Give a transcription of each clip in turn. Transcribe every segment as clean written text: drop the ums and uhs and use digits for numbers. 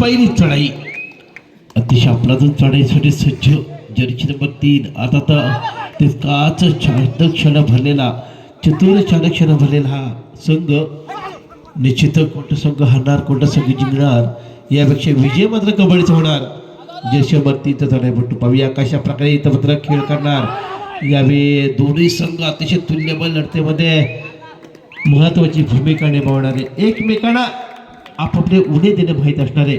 पहिली चढाई अतिशय आपलातून चढाईसाठी सज्ज जर्सी नंबर 3 आता तर तितकाच चाणक्य भरलेला चतुर चाणक्य भरलेला हा संघ निश्चित कोणता संघ हरणार कोणता संघ जिंकणार यापेक्षा विजय मात्र कबड्डीचा होणार. जर्सी नंबर 3 चढाईपट्टू पाहूया कशा प्रकारे इथं मात्र खेळ करणार. यावेळी दोन्ही संघ अतिशय तुल्यबळ लढतीमध्ये महत्वाची भूमिका निभावणारे एकमेकांना आपापले उणे देणे माहीत असणारे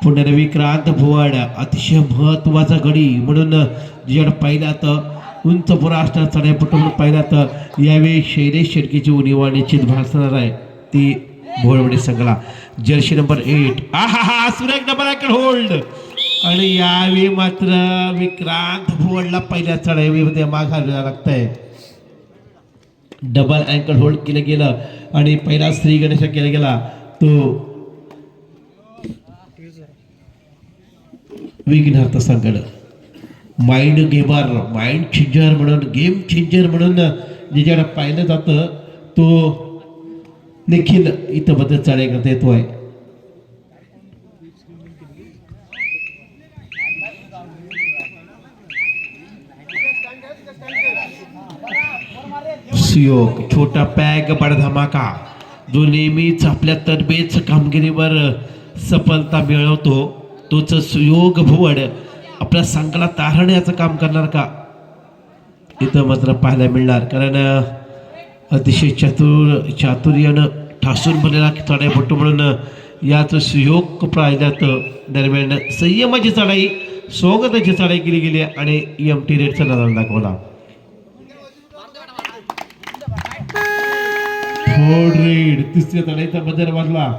पुणे विक्रांत भुवाड अतिशय महत्वाचा गडी म्हणून ज्याकडे पाहिला तर उंच पुरा असणार चढाईपट्टू म्हणून पाहिला तर यावेळी शैलेश शेडकेची उणीवा निश्चित भासणार आहे ती भोळवडी संघाला. जर्सी नंबर 8 आहा सुरेख डबल अँकल होल्ड आणि यावेळी मात्र विक्रांत भुवाडला पहिल्या चढाईमध्ये माघारायला लागतंय. डबल अँकल होल्ड केलं गेलं आणि पहिला श्री गणेश केला गेला तो विघ्नार्थ संकट माइंड गेमर माइंड चेंजर म्हणून गेम चेंजर म्हणून ज्याच्याकडे पाहिलं जातं तो देखील इथं बद्दल चढाई करता येतोय. सुयोग छोटा पॅग बडा धमाका जो नेहमीच आपल्या तरबेज कामगिरीवर सफलता मिळवतो तोच सुयोग भुवड आपल्या संघाला तारण्याचं काम करणार का इथं मात्र पाहायला मिळणार. कारण अतिशय चातुर्यानं ठासून भरलेला चढाईपट्टू म्हणून याच सुयोग पाहिल्यात दरम्यान संयमाची चढाई स्वागताची चढाई केली गेली आणि एमटी रेडचा नजारा दाखवला. थोड रेड तिसऱ्या चढाईचा बदल वाजला.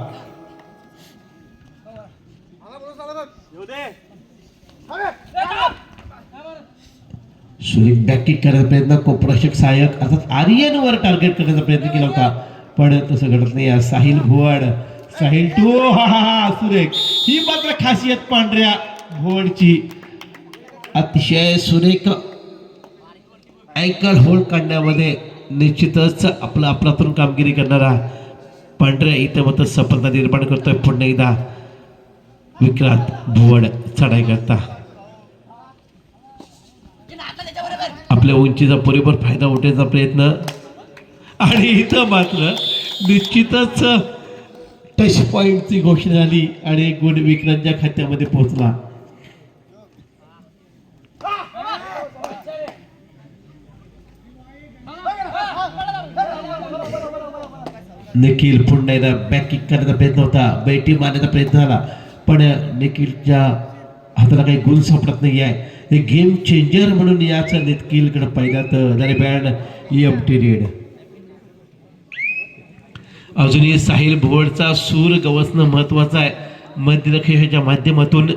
सुरेख बॅकिंग करण्याचा प्रयत्न कोपरक्षक सहाय्यक अर्थात आर्यनवर टार्गेट करण्याचा प्रयत्न केला होता पण तसं घडत नाही. साहिल भुवड साहिल टू हा सुरेख ही मात्र खासियत पांढऱ्या भुवडची अतिशय सुरेख अँकल होल्ड काढण्यामध्ये निश्चितच आपलातून कामगिरी करणारा पांढऱ्या इथं मात्र सफलता निर्माण करतोय. पुन्हा एकदा विक्रांत भुवड चढाई करता आपल्या उंचीचा पुरेपूर फायदा उठण्याचा प्रयत्न आणि इथं मात्र निश्चितच टच पॉइंटची घोषणा झाली आणि गुण विक्रांतच्या खात्यामध्ये पोहोचला. निखिल पुन्हा एकदा बॅकिंग करण्याचा प्रयत्न होता बैठी मारण्याचा प्रयत्न झाला पण निखिलच्या हाताला काही गुण सापडत नाही आहे. हे गेम चेंजर म्हणून याचा निखिलकडे पाहिला तर दरम्यान एमटी रेड अजूनही साहिल भुवडचा सूर गवसणं महत्वाचं आहे. मध्यरेषेच्या माध्यमातून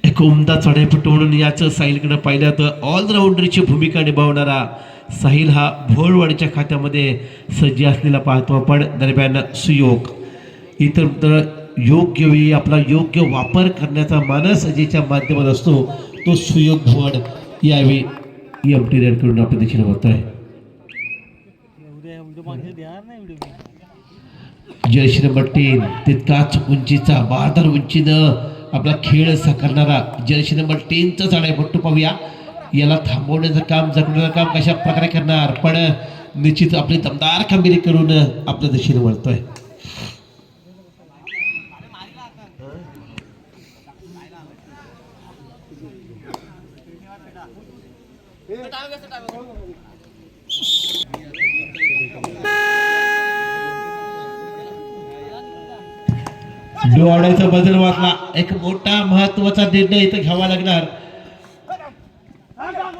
एक उमदा चढाईपट्टू म्हणून याचं साहिलकडे पाहिलं तर ऑलराऊंडरची भूमिका निभावणारा साहिल हा भोळवाडीच्या खात्यामध्ये सज्ज असलेला पाहतो आपण. दरम्यान सुयोग इतर योग्य वेळी आपला योग्य वापर करण्याचा मानस ज्याच्या माध्यमात असतो तो सुयोग भुवड यावेळी एमटी रेड करून आपल्या दिशेने होतोय. जर्सी नंबर 10 तितकाच उंचीचा 72 उंचीनं आपला खेळ साकारणारा जर्सी नंबर 10चा चढाईपट्टू पाहूया. याला थांबवण्याचं काम जगण्याचं काम कशा प्रकारे करणार पण निश्चित आपली दमदार कामगिरी करून आपल्या दिशेने वळतोय. डोळ्याचा बदल वाटला एक मोठा महत्वाचा निर्णय इथं घ्यावा लागणार.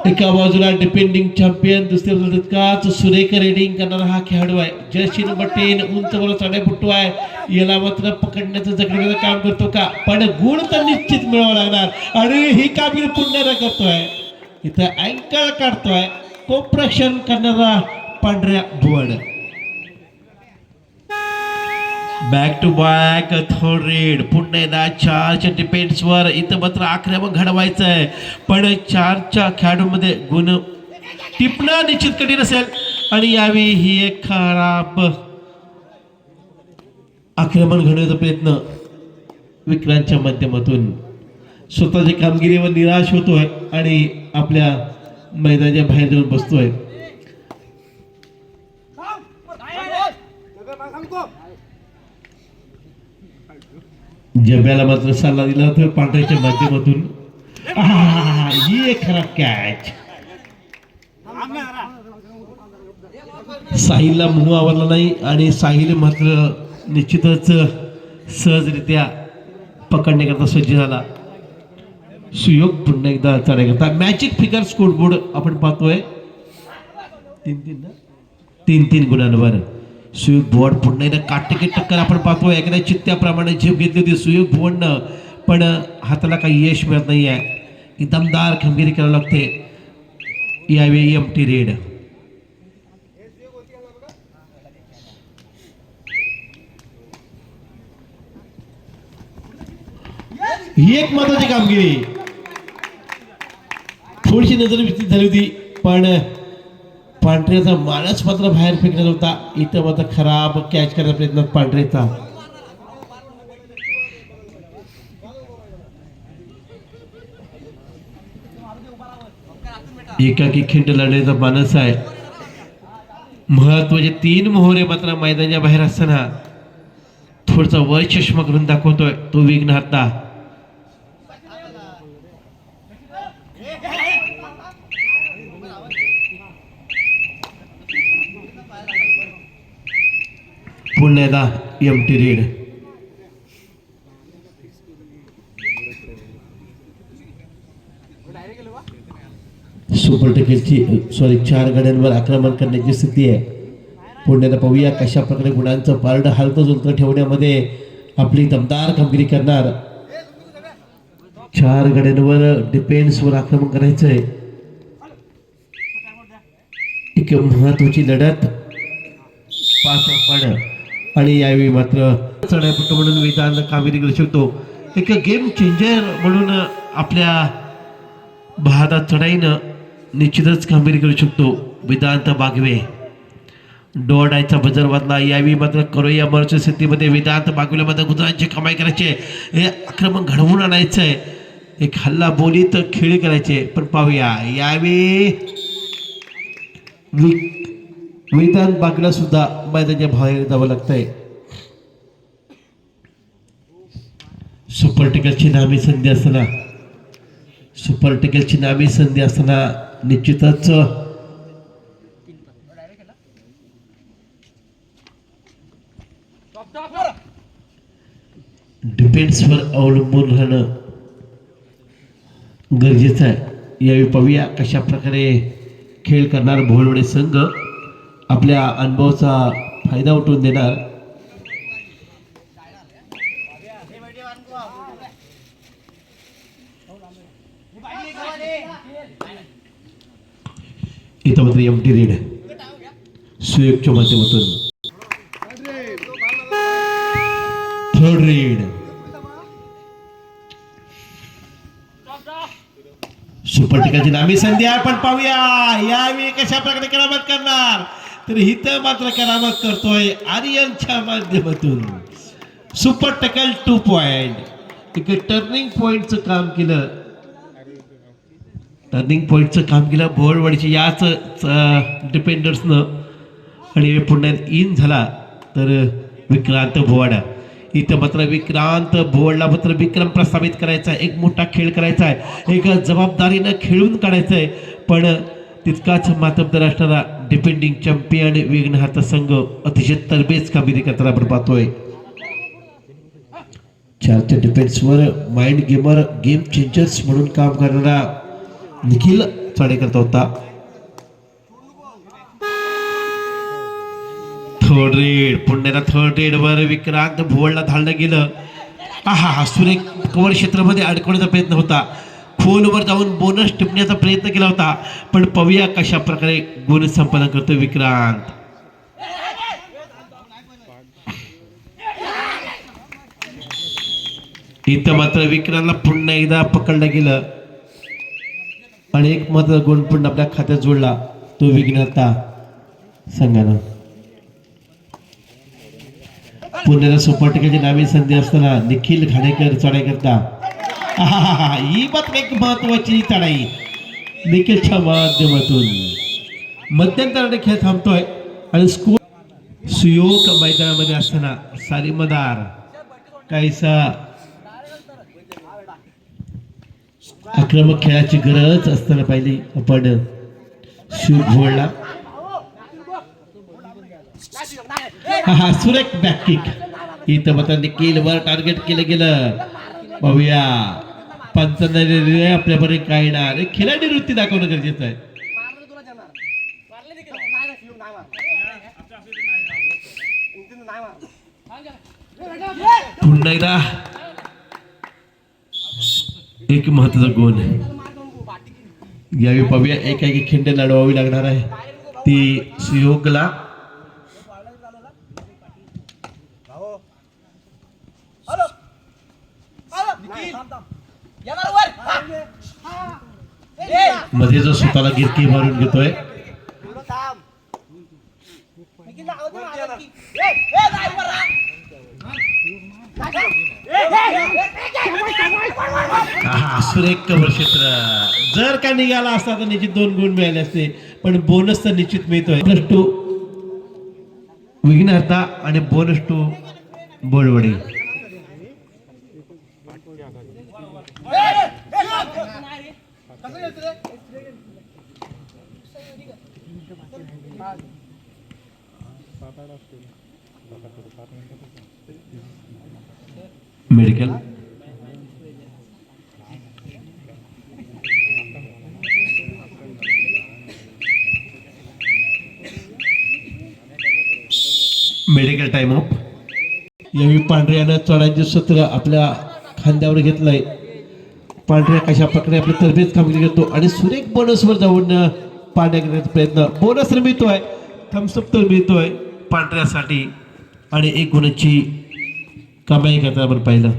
एका बाजूला डिपेंडिंग चॅम्पियन दुसऱ्या बाजूला तितकाच सुरेख रेडिंग करणारा हा खेळाडू आहे. जर्सी नंबर 10 उंच वर चढाईपट्टू आहे. याला मात्र पकडण्याचं जगण्याचं काम करतो का पण गुण तर निश्चित मिळावा लागणार आणि ही कामगिरी पुन्हा करतोय. इथं अँकल काढतोय कोपरक्षण करणारा पांढऱ्या भुवड. बॅक टू बॅक थोड रेड पुन्हा एकदा 4च्या डिफेन्सवर इथं मात्र आक्रमक घडवायचं आहे पण 4च्या खेळाडूंमध्ये गुण टिपणं निश्चित कठीण असेल आणि यावेळी ही एक खराब आक्रमण घडवण्याचा प्रयत्न विक्रांतच्या माध्यमातून स्वतःच्या कामगिरीवर निराश होतोय आणि आपल्या मैदानाच्या बाहेर जाऊन बसतोय. जब्याला मात्र सल्ला दिला होता पांढऱ्याच्या माध्यमातून. ही एक खराब कॅच. साहिलला मोह आवडला नाही आणि साहिल मात्र निश्चितच सहजरित्या पकडण्याकरता सज्ज झाला. सुयोग पुन्हा एकदा चढायकरता मॅजिक फिगर स्कोरबोर्ड आपण पाहतोय 3-3 गुणांवर. सुयोग भुवन पुन्हा एकदा काटेकी टक्कर आपण पाहतोय. एखाद्या चित्त्याप्रमाणे झेप घेतली होती सुयोग भुवननं, पण हाताला काही यश मिळत नाही आहे. दमदार खंबीरी करावी लागते यावेळी एमटी रेड. ही एक महत्वाची कामगिरी. थोडीशी नजर विस्तीत झाली होती, पण पांढऱ्याचा माणस मात्र बाहेर फेकण्यात होता. इथं मात्र खराब कॅच करण्याचा प्रयत्न पांढऱ्याचा. एकाकी खिंड लढण्याचा मानस आहे. महत्वाचे 3 मोहरे मात्र मैदानाच्या बाहेर असताना थोडसा वर चष्मा करून दाखवतोय तो विघ्नहर्ता. पुन्हा एकदा एमटी रेड. सुपर टकेलची 4 गाड्यांवर आक्रमण करण्याची स्थिती आहे. पुण्याला पाहूया कशा प्रकारे गुणांचं पारड हलतं जुलतं ठेवण्यामध्ये आपली दमदार कामगिरी करणार. 4 गाड्यांवर डिफेन्सवर आक्रमण करायचंय. एक महत्वाची लढत 5 आपण आणि यावेळी मात्र चढाईपट्टू म्हणून वेदांत कामगिरी करू शकतो. एक गेम चेंजर म्हणून आपल्या भारतात चढाईनं निश्चितच कामगिरी करू शकतो वेदांत बागवे. डोडायचा बजर वाजला. यावेळी मात्र करोया मर्च स्थितीमध्ये वेदांत बागवेला मात्र गुजरांची कमाई करायची. हे आक्रमण घडवून आणायचं आहे. एक हल्ला बोलीत खेळी करायचे. पण पाहूया यावेळी वेदांत बागवेला सुद्धा मैदानाच्या बाहेर जावं लागतंय. सुपर टिकलची नामी संधी असताना निश्चितच डिफेन्सवर अवलंबून राहणं गरजेचं आहे. यावेळी पाहूया कशा प्रकारे खेळ करणार भोवळवडे संघ. आपल्या अनुभवाचा फायदा उठवून देणार. इथं मात्र एमटी रेड सुयोगच्या माध्यमातून 3rd रेड. सुपर टिकाची नामी संधी आहे. पण पाहूया यावेळी कशा प्रकारे करामत करणार. तर इथं मात्र करामत करतोय आर्यनच्या माध्यमातून. Super tackle 2 point. एक टर्निंग पॉइंटचं काम केलं. भोवळवाडीच्या याच डिफेंडर्सनं. आणि पुन्हा इन झाला तर विक्रांत भोवाडा. इथं मात्र विक्रांत भोवाडला मात्र विक्रम प्रस्थापित करायचा आहे. एक मोठा खेळ करायचा आहे. एक जबाबदारीनं खेळून काढायचं आहे. पण तितकाच मातब्बर असणारा डिफेंडिंग चॅम्पियन विघ्नहर्ता संघ अतिशय तरबेज कामगिरी करताना आपण पाहतोय. 4च्या डिफेन्सवर माइंड गेमर गेम चेंजर्स म्हणून काम करणारा निखिल चढाई करता होता. 3rd red. पुण्याला 3rd रेड वर विक्रांत भोवळला धाडलं गेलं. सुरेख कव्हर क्षेत्रामध्ये अडकवण्याचा प्रयत्न होता. खोलवर जाऊन बोनस टिपण्याचा प्रयत्न केला होता. पण पाहूया कशा प्रकारे गुण संपादन करतो विक्रांत. इथं मात्र विक्रांतला पुन्हा एकदा पकडलं गेलं आणि एक मात्र गुण पुन्हा आपल्या खात्यात जोडला तो विघ्नहर्ता संघानं. पुण्याला सुपर्टिकेची नावी संधी असताना निखिल घाणेकर चढाई करता ही मात्र एक महत्वाची चढाई निखिलच्या माध्यमातून मध्यंतराने खेळ थांबतोय आणि स्कोर सुयोग मैदानामध्ये असताना सारी मदार काहीसा आक्रमक खेळाची गरज असताना पाहिली आपण शिव घोळला हा सुरेख बॅक किक इथं मात्र निखिल वर टार्गेट केलं गेलं पाहूया पंचांना आपल्यापर्यंत काय ना खिलाडी वृत्ती दाखवणं गरजेचं आहे पुन्हा एकदा एक महत्वाचा गुण यावेळी पाहूया एकाएकी खिंड लढवावी लागणार आहे ती सुयोगला मध्ये जो स्वतःला गिरकी मारून घेतोय सुरेख कव्हर क्षेत्र जर का निघाला असता तर निश्चित 2 गुण मिळाले असते पण बोनस तर निश्चित मिळतोय +2 विघ्नहर्ता आणि -2 बोलवडी मेडिकल मेडिकल टाइम ऑफ यावेळी पांढऱ्यानं चढायचे सूत्र आपल्या खांद्यावर घेतलंय पांढऱ्या कशा प्रकारे आपली तरबेज कामगिरी करतो आणि सुरेख बोनसवर जाऊन पांढऱ्या करण्याचा प्रयत्न बोनस तर मिळतोय थम्सअप तर मिळतोय पांढऱ्यासाठी आणि 1 गुणाची कमाई करता आपण पाहिलं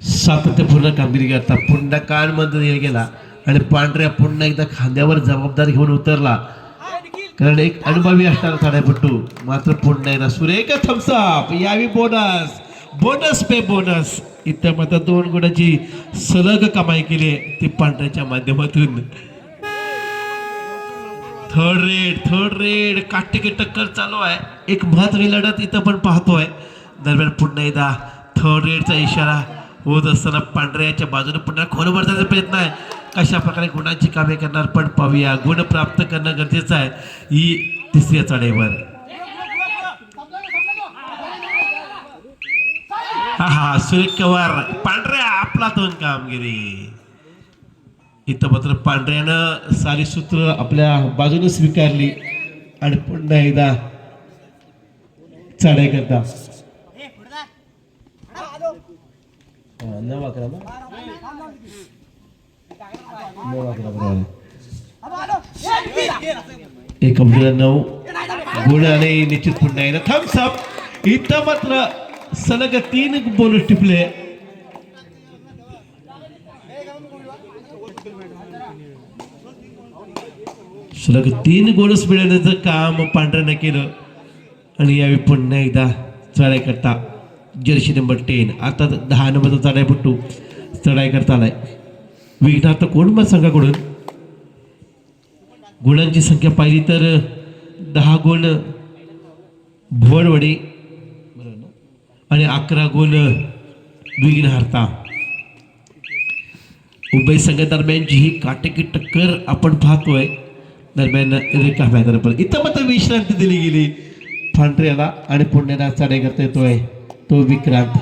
सातत्यपूर्ण कामगिरी करता पुन्हा कानमध्ये गेला आणि पांढऱ्या पुन्हा एकदा खांद्यावर जबाबदारी घेऊन उतरला कारण एक अनुभवी असणारा चढाईपट्टू मात्र पुन्हा एकदा सुरेख थम्सअप यावी बोनस पे बोनस इथं मात्र 2 गुणाची सलग कमाई केली ती पांढऱ्याच्या माध्यमातून थर्ड रेड काटेकी टक्कर चालू आहे एक महत्त्वाची लढत इथं पण पाहतोय दरम्यान पुन्हा एकदा थर्ड रेडचा इशारा होत असताना पांढऱ्याच्या बाजूने पुन्हा खोलवर जाण्याचा प्रयत्न आहे कशा प्रकारे गुणांची कामे करणार पण पाहूया गुण प्राप्त करणं गरजेचं आहे ही तिसऱ्या चढाईवर हा सुरेख कव्हर पांढऱ्या आपला 2 कामगिरी इथं मात्र पांढऱ्यानं सारी सूत्र आपल्या बाजूने स्वीकारली आणि पुन्हा एकदा चढाई करता एक 9 गुण आणि निश्चित पुन्हा एकदा थम्सअप इथं मात्र सलग 3 बोनस टिपले सलग 3 बोनस मिळवण्याचं काम पांढऱ्यानं केलं आणि यावेळी पुन्हा एकदा चढाई करता जर्सी नंबर 10 आता 10 नंबरचा चढाईपट्टू चढाई करता आलाय विघ्नार्थ कोण मग संघाकडून गुणांची संख्या पाहिली तर 10 गुण भोरवडी आणि 11 गुण विघ्नहर्ता उभय संघादरम्यानची ही काटेकी टक्कर आपण पाहतोय दरम्यान रेखा मैदानापर्यंत इथं मात्र विश्रांती दिली गेली पांढऱ्याला आणि पुण्याला चढाई करता येतोय तो विक्रांत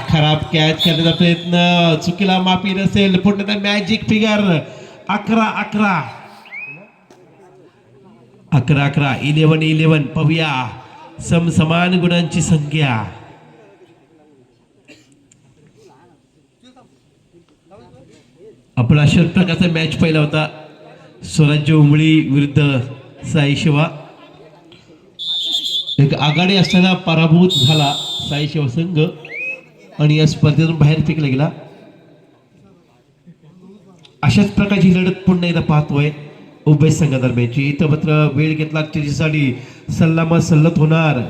खराब कॅच करण्याचा प्रयत्न चुकीला माफी नसेल पुण्याला मॅजिक फिगर 11-11 11-11 पाहूया समसमान गुणांची संख्या आपण अशा प्रकारचा मॅच पाहिला होता. स्वराज्य उमळी विरुद्ध साई शिवा. एक आघाडी असताना पराभूत झाला साई शिवा संघ आणि या स्पर्धेतून बाहेर फेकला गेला. अशाच प्रकारची लढत पुन्हा एकदा पाहतोय उभय संघादरम्यानची. इथं मात्र वेळ घेतला त्याच्यासाठी सल्लामसल्लत होणार.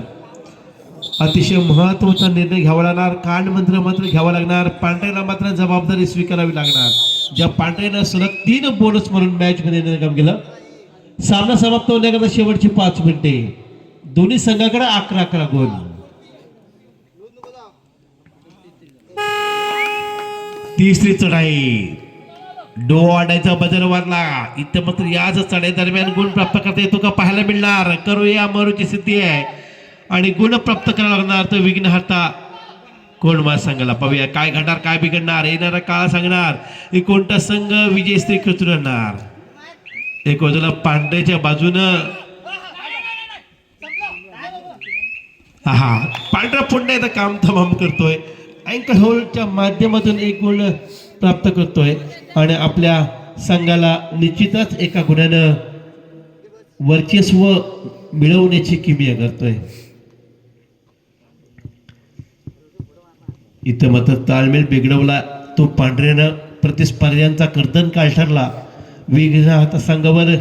अतिशय महत्वाचा निर्णय घ्यावा लागणार. कान मंत्र मात्र घ्यावा लागणार. पांढऱ्याला मात्र जबाबदारी स्वीकारावी लागणार. ज्या पांढऱ्यानं सलग 3 बोनस म्हणून मॅच मध्ये काम केलं. सामना समाप्त होण्याकरता शेवटची 5 मिनिटे. दोन्ही संघाकडे 11-11 गुण. तिसरी चढाई डो आडायचा बजर वारला. इथं मात्र याच चढाई दरम्यान गुण प्राप्त करता येतो का पाहायला मिळणार. करूया मरूची सिद्धी आहे आणि गुण प्राप्त करायला लागणार. तर विघ्नहर्ता कोण मा संघाला पाहूया काय घडणार काय बिघडणार. येणारा काळ सांगणार की कोणता संघ विजयश्री खेचून आणणार. एक बाजूला पांढऱ्याच्या बाजूनं पांढरा पुन्हा एकदा काम तमाम करतोय. अँकल होल्डच्या माध्यमातून एक गुण प्राप्त करतोय आणि आपल्या संघाला निश्चितच एका गुणानं वर्चस्व मिळवण्याची किमया करतोय. इथं मात्र ताळमेळ बिघडवला तो पांढऱ्यानं. प्रतिस्पर्ध्यांचा कर्दन काळ ठरला. विघ्नहर्ता संघावर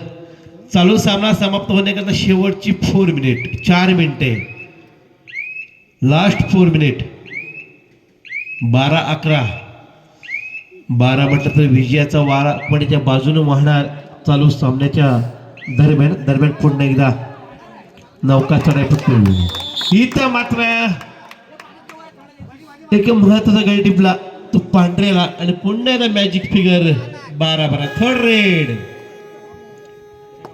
चालू सामना समाप्त होण्याकरता शेवटची 4 मिनिट 4 मिनिटे लास्ट 4 मिनिट. 12-11 12 म्हटलं तर विजयाचा वारा पडीच्या बाजूने वाहणार. चालू सामन्याच्या दरम्यान पुन्हा एकदा नौका चढाई पटकवली. इथं मात्र एक महत्वाचा गडी टिपला तो पांढऱ्याला आणि पुन्हा एकदा magic figure 12-12 third raid.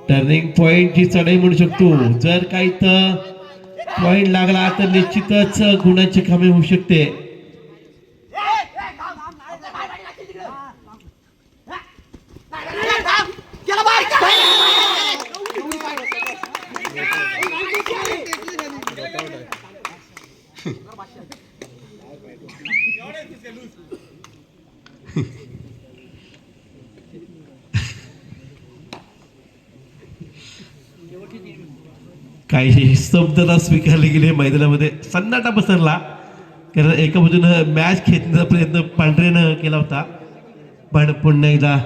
Turning पॉइंटची चढाई म्हणू शकतो. जर काही तर पॉइंट लागला तर निश्चितच गुणांची कमी होऊ शकते. काही स्तब्धता स्वीकारली गेली मैदानामध्ये. सन्नाटा पसरला कारण एका बाजूनं मॅच खेचण्याचा प्रयत्न पांढऱ्यानं केला होता. पण पुन्हा एकदा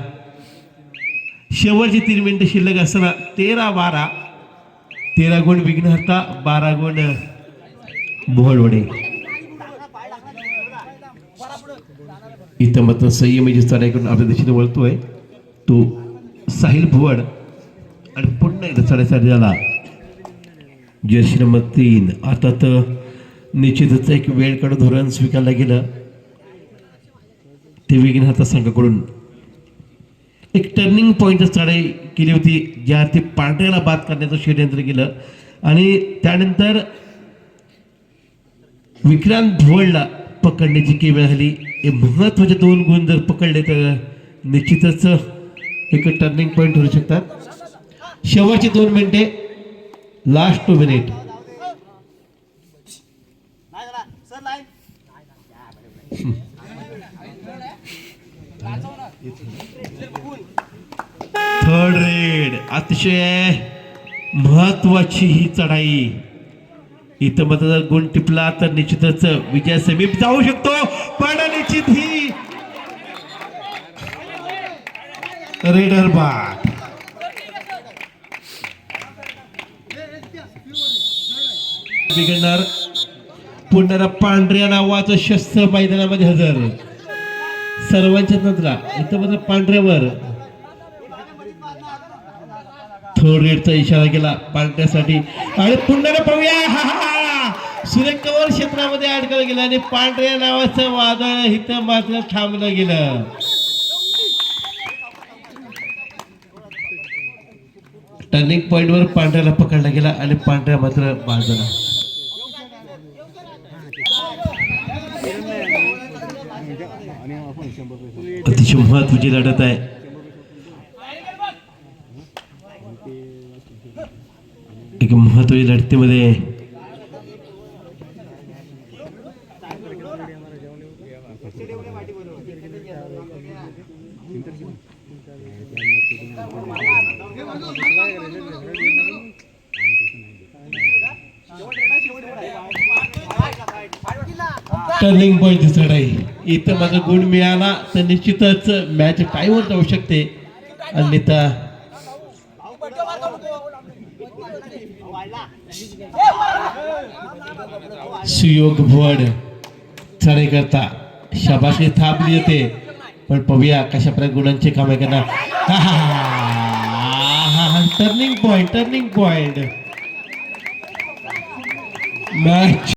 शेवटची 3 मिनिटं शिल्लक असताना 13-12 13 गुण विघ्नहर्ता 12 गुण बोहळवडे. इथं मात्र संयमी चढाईकडून आपल्या दिशेने वळतोय तो साहिल भुवड आणि पुन्हा एकदा चढाईसाठी झाला. Jersey number 3. आता तर निश्चितच एक वेळकडे धोरण स्वीकारलं गेलं ते विघ्नहर्ता संघाकडून. एक टर्निंग पॉइंट चढाई केली होती ज्यावरती पांढऱ्याला बाद करण्याचं षडयंत्र केलं आणि त्यानंतर विक्रांत भुवडला पकडण्याची की वेळ झाली. हे महत्वाचे 2 गुण जर पकडले तर निश्चितच एक टर्निंग पॉइंट होऊ शकतात. शेवटची 2 मिनिटे लास्ट 2 मिनिट. Third red. अतिशय महत्वाची ही चढाई. इथं मात्र जर गुण टिपला तर निश्चितच विजय समीप जाऊ शकतो. पण निश्चित ही रेडर बाद. बिघडणार. पुन्हा पांढऱ्या नावाचं शस्त्र मैदानामध्ये हजर. सर्वांच्या नंतरा इथं मात्र पांढऱ्यावर थर्ड रेडचा इशारा केला पांढऱ्यासाठी आणि पुन्हा पाहूया सुरेख कवर क्षेत्रामध्ये अडकलं गेलं आणि पांढऱ्या नावाचं वादळ इथं मात्र थांबलं गेलं. टर्निंग पॉइंट वर पांढऱ्याला पकडला गेला आणि पांढऱ्या मात्र बाद झाला. अतिशय महत्वाची लढत आहे. एक महत्वाची लढतीमध्ये टर्निंग पॉइंट चढाई इथं माझा गुण मिळाला तर निश्चितच मॅच टाईवर जाऊ शकते. अन्यथा सुयोग भोड चढाई करता शाबासकी थापली येते. पण पाहूया कशा प्रकारे गुणांचे कामे करणार. Turning point match